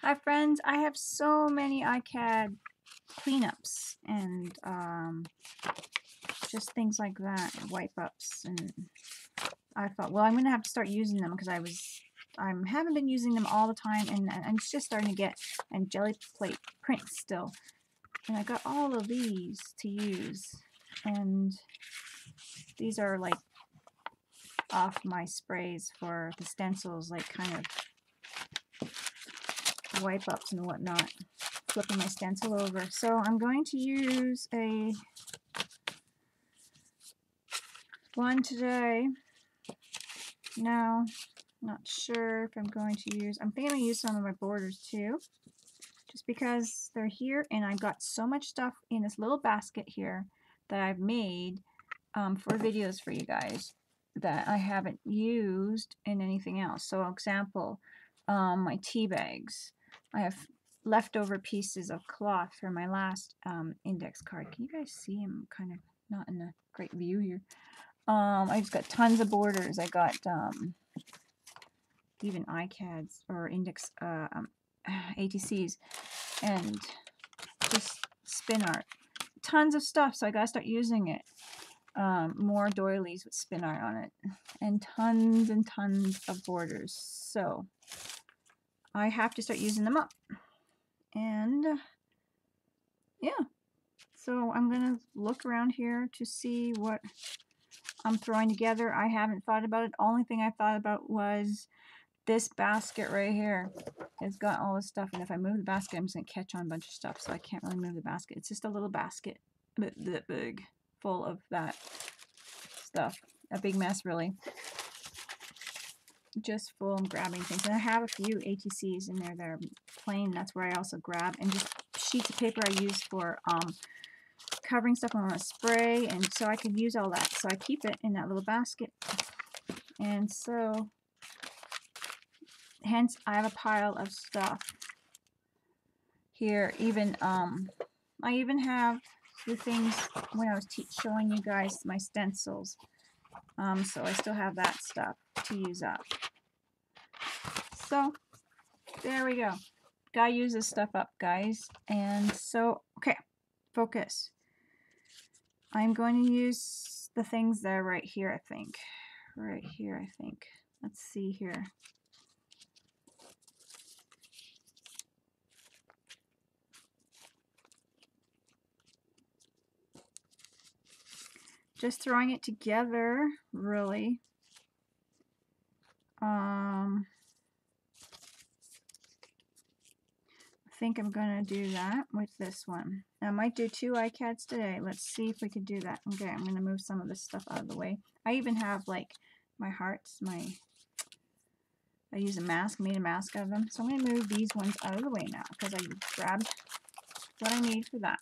Hi friends, I have so many iCAD cleanups and just things like that, wipe ups, and I thought, well, I'm gonna have to start using them because I haven't been using them all the time, and I'm just starting to get and jelly plate prints still, and I got all of these to use, and these are like off my sprays for the stencils, like kind of wipe ups and whatnot, flipping my stencil over. So I'm going to use one today. Now, not sure if I'm going to use, I'm thinking I'm going to use some of my borders too, just because they're here, and I've got so much stuff in this little basket here that I've made for videos for you guys that I haven't used in anything else. So example, my tea bags. I have leftover pieces of cloth for my last index card. Can you guys see? I'm kind of not in a great view here. I just got tons of borders. I got even iCads or index ATCs and just spin art. Tons of stuff, so I gotta start using it. More doilies with spin art on it, and tons of borders. So I have to start using them up. And yeah, so I'm gonna look around here to see what I'm throwing together. I haven't thought about it. Only thing I thought about was this basket right here. It's got all this stuff, and if I move the basket, I'm just gonna catch on a bunch of stuff, so I can't really move the basket. It's just a little basket, that big, full of that stuff. A big mess, really. Just full of grabbing things. And I have a few ATCs in there that are plain. That's where I also grab. And just sheets of paper I use for covering stuff on a spray. And so I can use all that. So I keep it in that little basket. And so, hence, I have a pile of stuff here. Even, I even have the things when I was showing you guys my stencils. So I still have that stuff to use up. So there we go. Gotta use this stuff up, guys. And so, okay, focus. I'm going to use the things that are right here, I think. Right here, I think. Let's see here. Just throwing it together, really. I think I'm going to do that with this one. I might do 2 iCads today. Let's see if we can do that. Okay, I'm going to move some of this stuff out of the way. I even have, like, my hearts, I use a mask, made a mask out of them. So I'm going to move these ones out of the way now, because I grabbed what I need for that.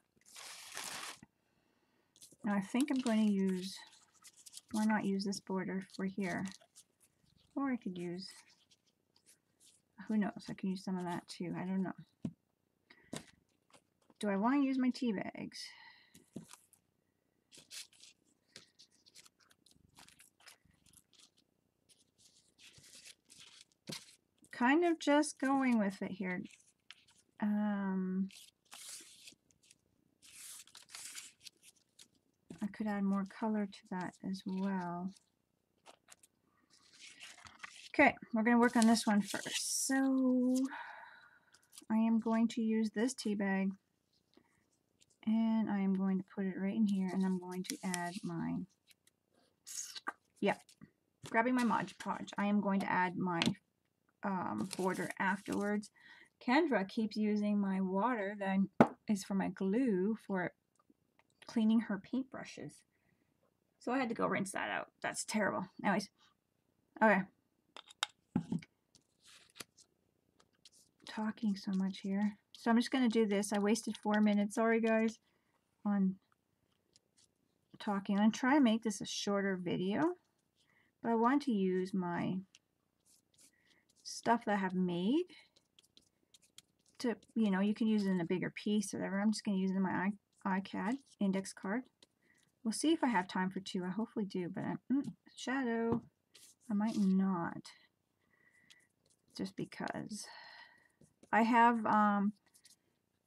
Now I think I'm going to use, why not use this border for here? Or I could use, who knows, I could use some of that too. I don't know. Do I want to use my tea bags? Kind of just going with it here. I could add more color to that as well. Okay, we're going to work on this one first. So I am going to use this tea bag, and I am going to put it right in here, and I'm going to add my, grabbing my Mod Podge. I am going to add my border afterwards. Kendra keeps using my water that is for my glue for cleaning her paintbrushes. So I had to go rinse that out. That's terrible. Anyways, okay. Talking so much here. So I'm just going to do this. I wasted 4 minutes. Sorry, guys, on talking. I'm going to try and make this a shorter video, but I want to use my stuff that I have made to, you know, you can use it in a bigger piece or whatever. I'm just going to use it in my iCAD index card. We'll see if I have time for 2. I hopefully do, but shadow, I might not, just because. I have,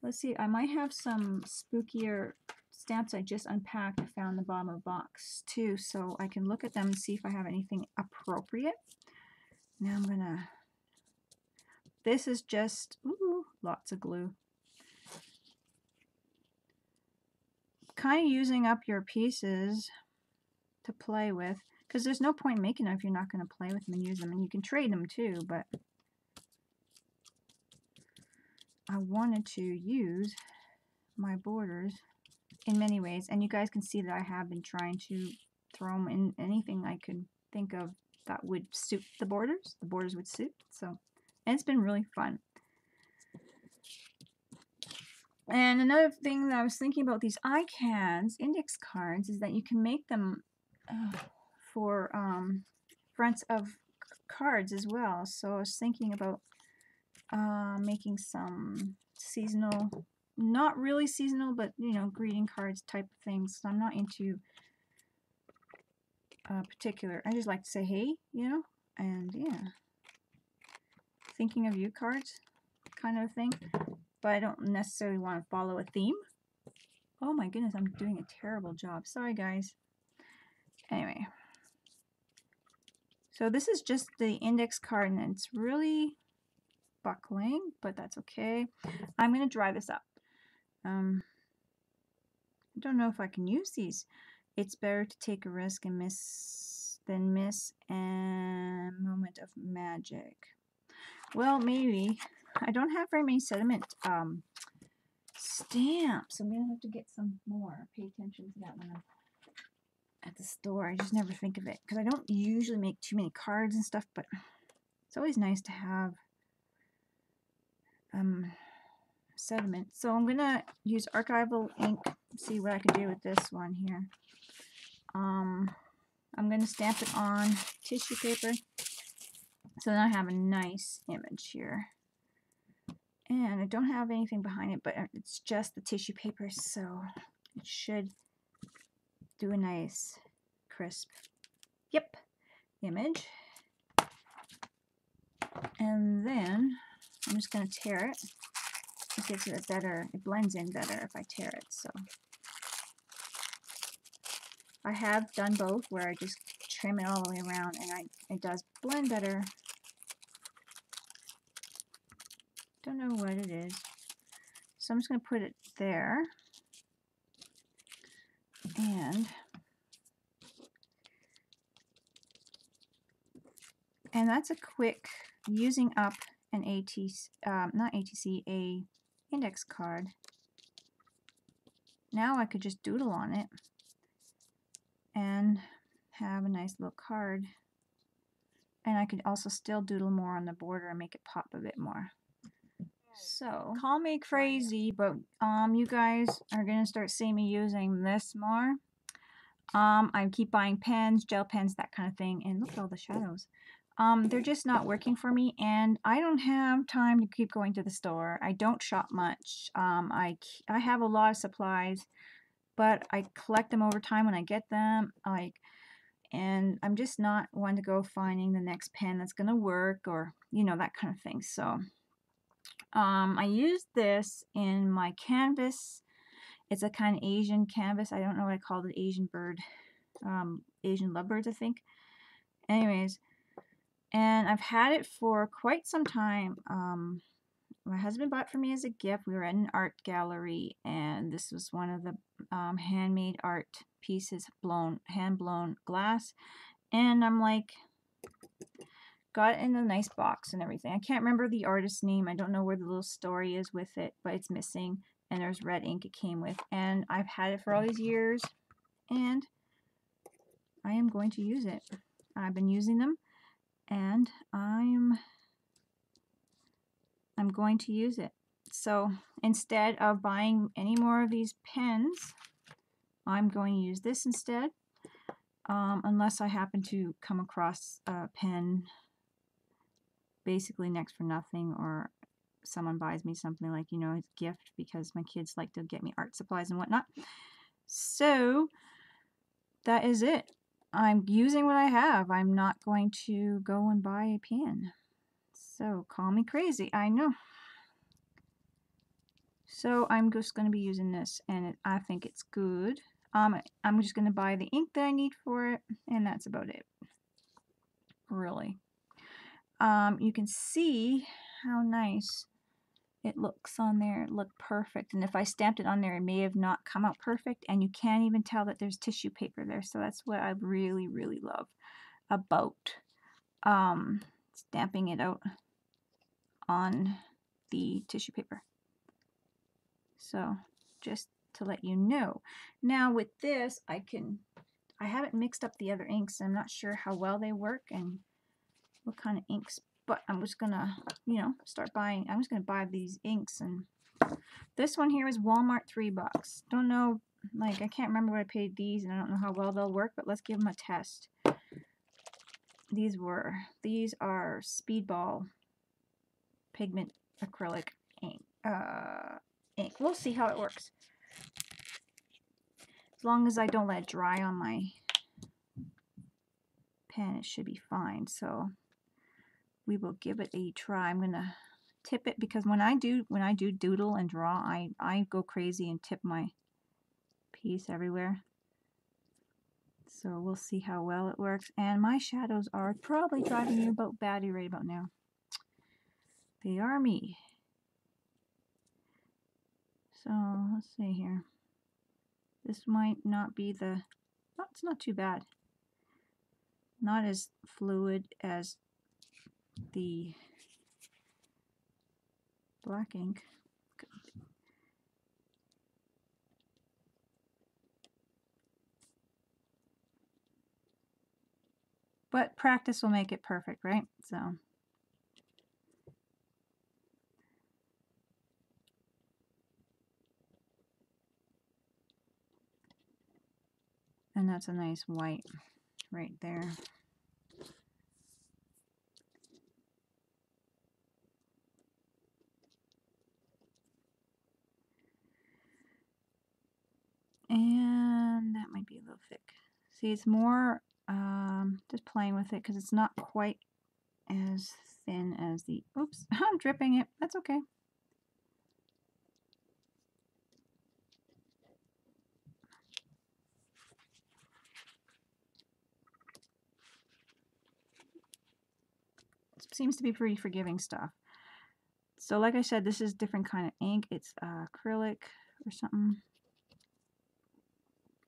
let's see, I might have some spookier stamps I just unpacked. I found the bottom of the box too, so I can look at them and see if I have anything appropriate. Now I'm gonna, this is just, ooh, lots of glue. Kind of using up your pieces to play with, because there's no point making them if you're not going to play with them and use them, and you can trade them too, but I wanted to use my borders in many ways, and you guys can see that I have been trying to throw them in anything I could think of that would suit the borders would suit. So, and it's been really fun. And another thing that I was thinking about these iCans index cards is that you can make them for fronts of cards as well. So I was thinking about making some seasonal, not really seasonal, but you know, greeting cards type of things. So I'm not into particular. I just like to say hey, you know, and yeah, thinking of you cards kind of a thing. But I don't necessarily want to follow a theme. Oh my goodness, I'm doing a terrible job. Sorry guys. Anyway, so this is just the index card, and it's really buckling, but that's okay. I'm going to dry this up. I don't know if I can use these. It's better to take a risk and miss than miss a moment of magic. Well, maybe. I don't have very many sediment stamps. I'm going to have to get some more. Pay attention to that when I'm at the store. I just never think of it because I don't usually make too many cards and stuff, but it's always nice to have sediment. So I'm gonna use archival ink, see what I can do with this one here. I'm gonna stamp it on tissue paper so then I have a nice image here. And I don't have anything behind it, but it's just the tissue paper, so it should do a nice crisp, yep, image. And then I'm just gonna tear it. It gives it a better, it blends in better if I tear it. So I have done both where I just trim it all the way around, and it does blend better. Don't know what it is. So I'm just going to put it there. And that's a quick using up an not ATC, a index card. Now I could just doodle on it and have a nice little card. And I could also still doodle more on the border and make it pop a bit more. So, call me crazy, but you guys are going to start seeing me using this more. I keep buying pens, gel pens, that kind of thing, and look at all the shadows. They're just not working for me, and I don't have time to keep going to the store. I don't shop much. I have a lot of supplies, but I collect them over time when I get them. And I'm just not one to go finding the next pen that's going to work, or you know, that kind of thing. So I used this in my canvas. It's a kind of Asian canvas. I don't know what I called it, Asian bird, Asian lovebirds, I think. Anyways, and I've had it for quite some time. My husband bought it for me as a gift. We were at an art gallery, and this was one of the handmade art pieces, hand-blown glass. And I'm like, got it in a nice box and everything. I can't remember the artist's name. I don't know where the little story is with it, but it's missing. And there's red ink it came with. And I've had it for all these years, and I am going to use it. I've been using them, and I'm going to use it. So instead of buying any more of these pens, I'm going to use this instead. Unless I happen to come across a pen basically next for nothing, or someone buys me something like, you know, as a gift, because my kids like to get me art supplies and whatnot. So that is it. I'm using what I have. I'm not going to go and buy a pen. So call me crazy, I know. So I'm just going to be using this, and I think it's good. I'm just going to buy the ink that I need for it, and that's about it, really. You can see how nice it looks on there. It looked perfect, and if I stamped it on there, it may have not come out perfect, and you can't even tell that there's tissue paper there. So that's what I really, really love about stamping it out on the tissue paper. So just to let you know. Now with this, I haven't mixed up the other inks. I'm not sure how well they work and what kind of inks, but I'm just gonna, you know, start buying. I'm just gonna buy these inks, and this one here is Walmart $3. Don't know, like, I can't remember what I paid these, and I don't know how well they'll work, but let's give them a test. These are Speedball pigment acrylic ink. We'll see how it works. As long as I don't let it dry on my pen, it should be fine. So we will give it a try. I'm gonna tip it, because when I do doodle and draw, I go crazy and tip my piece everywhere. So we'll see how well it works. And my shadows are probably driving you about batty right about now. They are me. So let's see here. This might not be the, oh, it's not too bad. Not as fluid as the black ink. But practice will make it perfect, right? So and that's a nice white right there. And that might be a little thick. See, it's more just playing with it because it's not quite as thin as the, oops, I'm dripping it. That's okay. It seems to be pretty forgiving stuff. So like I said, this is different kind of ink. It's acrylic or something.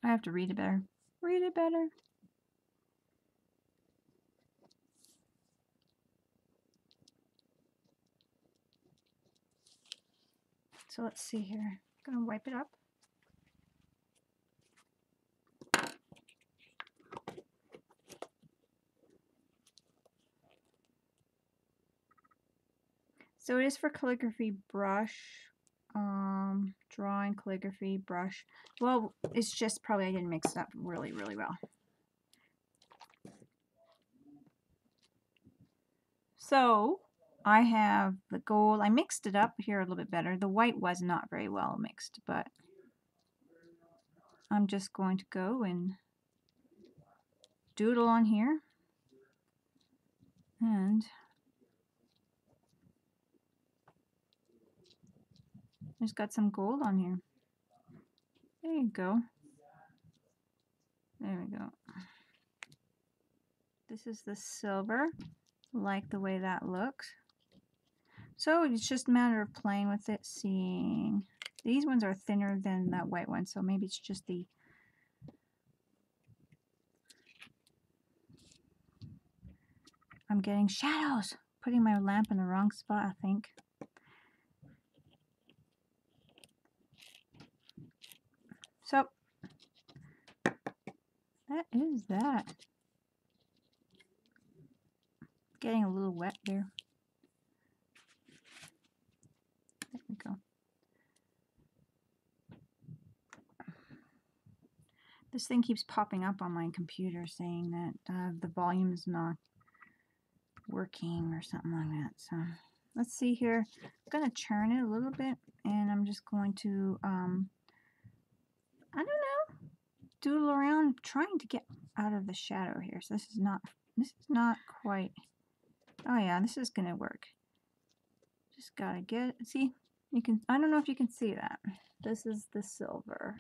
I have to read it better. Read it better. So let's see here. I'm gonna wipe it up. So it is for calligraphy brush, drawing calligraphy brush. Well, it's just probably I didn't mix it up really, really well. So I have the gold. I mixed it up here a little bit better. The white was not very well mixed, but I'm just going to go and doodle on here. And there's got some gold on here. There you go. There we go. This is the silver. Like the way that looks. So it's just a matter of playing with it, seeing. These ones are thinner than that white one, so maybe it's just the... I'm getting shadows. Putting my lamp in the wrong spot, I think. So, that is that. Getting a little wet there. There we go. This thing keeps popping up on my computer saying that the volume is not working or something like that. So let's see here. I'm going to churn it a little bit, and I'm just going to, I don't know, doodle around trying to get out of the shadow here. So this is not quite, oh yeah, this is going to work. Just got to get, see, You can, I don't know if you can see that. This is the silver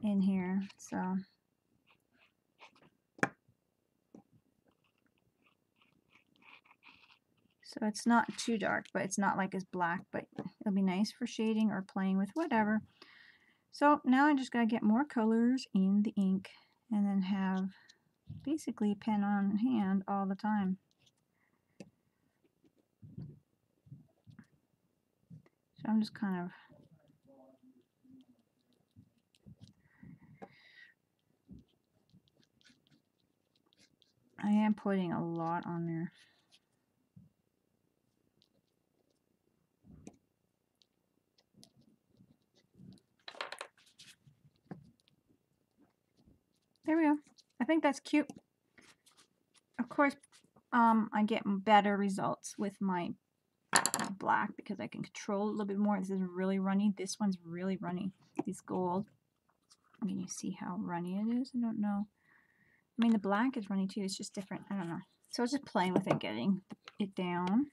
in here, so. So it's not too dark, but it's not like it's black, but it'll be nice for shading or playing with whatever. So now I just gotta get more colors in the ink and then have basically a pen on hand all the time. So I'm just kind of I am putting a lot on there. There we go. I think that's cute. Of course, I get better results with my black because I can control it a little bit more. This is really runny. This one's really runny. This gold. Can you see how runny it is? I don't know. I mean, the black is runny too. It's just different. I don't know. So I was just playing with it, getting it down.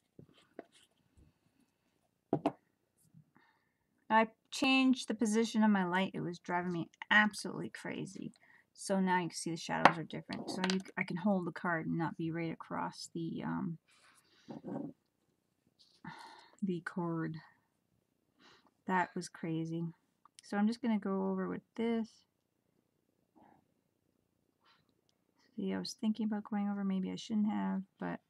I changed the position of my light. It was driving me absolutely crazy. So now you can see the shadows are different. So I can hold the card and not be right across the cord. That was crazy. So I'm just going to go over with this. See, I was thinking about going over. Maybe I shouldn't have, but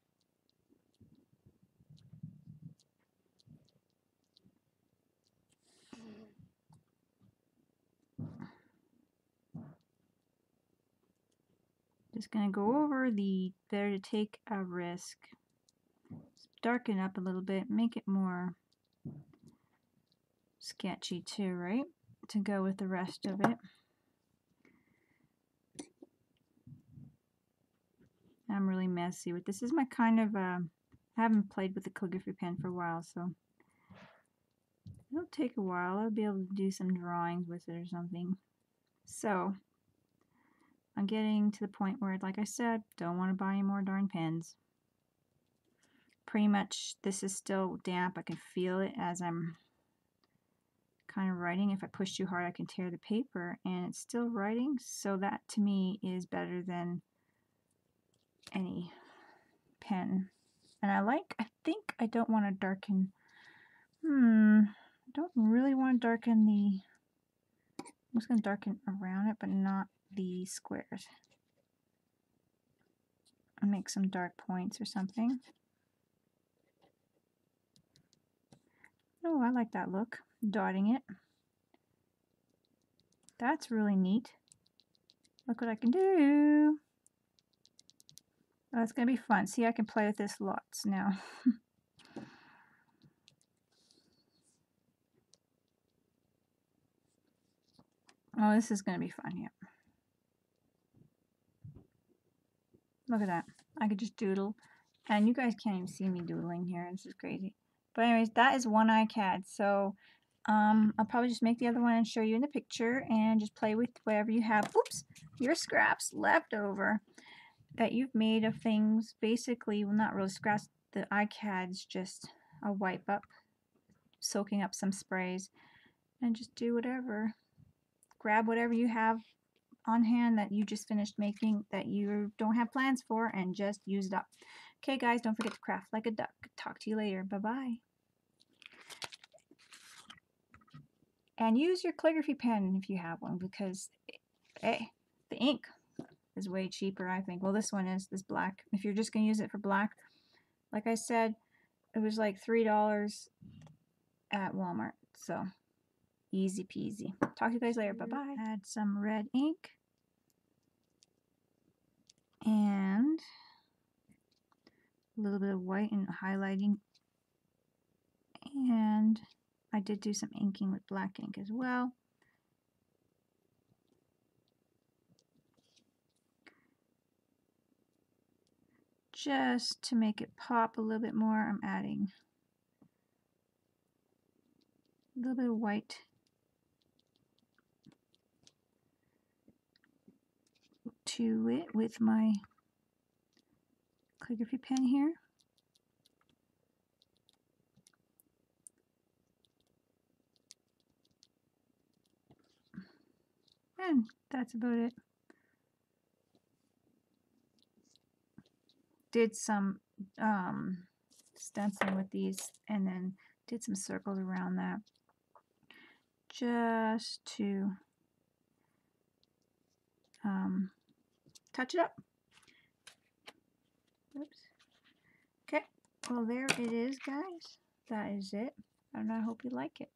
just going to go over the better to take a risk. Darken up a little bit, make it more sketchy too, right? To go with the rest of it. I'm really messy with this. This is my kind of, I haven't played with the calligraphy pen for a while, so it'll take a while. I'll be able to do some drawings with it or something. So I'm getting to the point where, like I said, don't want to buy any more darn pens. Pretty much this is still damp. I can feel it as I'm kind of writing. If I push too hard, I can tear the paper, and it's still writing. So that to me is better than any pen. And I think I don't want to darken, I don't really want to darken I'm just going to darken around it, but not the squares. I'll make some dark points or something. Oh, I like that look. Dotting it. That's really neat. Look what I can do. Oh, it's going to be fun. See, I can play with this lots now. Oh, this is going to be fun, yeah. Look at that. I could just doodle. And you guys can't even see me doodling here. This is crazy. But anyways, that is one iCAD. So I'll probably just make the other one and show you in the picture and just play with whatever you have. Oops, your scraps left over that you've made of things. Basically, well, not really scraps. The iCAD's just a wipe up, soaking up some sprays, and just do whatever. Grab whatever you have on hand that you just finished making that you don't have plans for and just use it up. Okay, guys, don't forget to craft like a duck. Talk to you later. Bye-bye. And use your calligraphy pen if you have one, because hey, the ink is way cheaper, I think. Well, this one is, this black. If you're just going to use it for black, like I said, it was like $3 at Walmart. So easy peasy. Talk to you guys later. Bye-bye. Add some red ink. And a little bit of white and highlighting. And I did do some inking with black ink as well. Just to make it pop a little bit more, I'm adding a little bit of white to it with my calligraphy pen here. And that's about it. Did some stenciling with these, and then did some circles around that just to touch it up. Oops. Okay, well there it is, guys. That is it, and I hope you like it.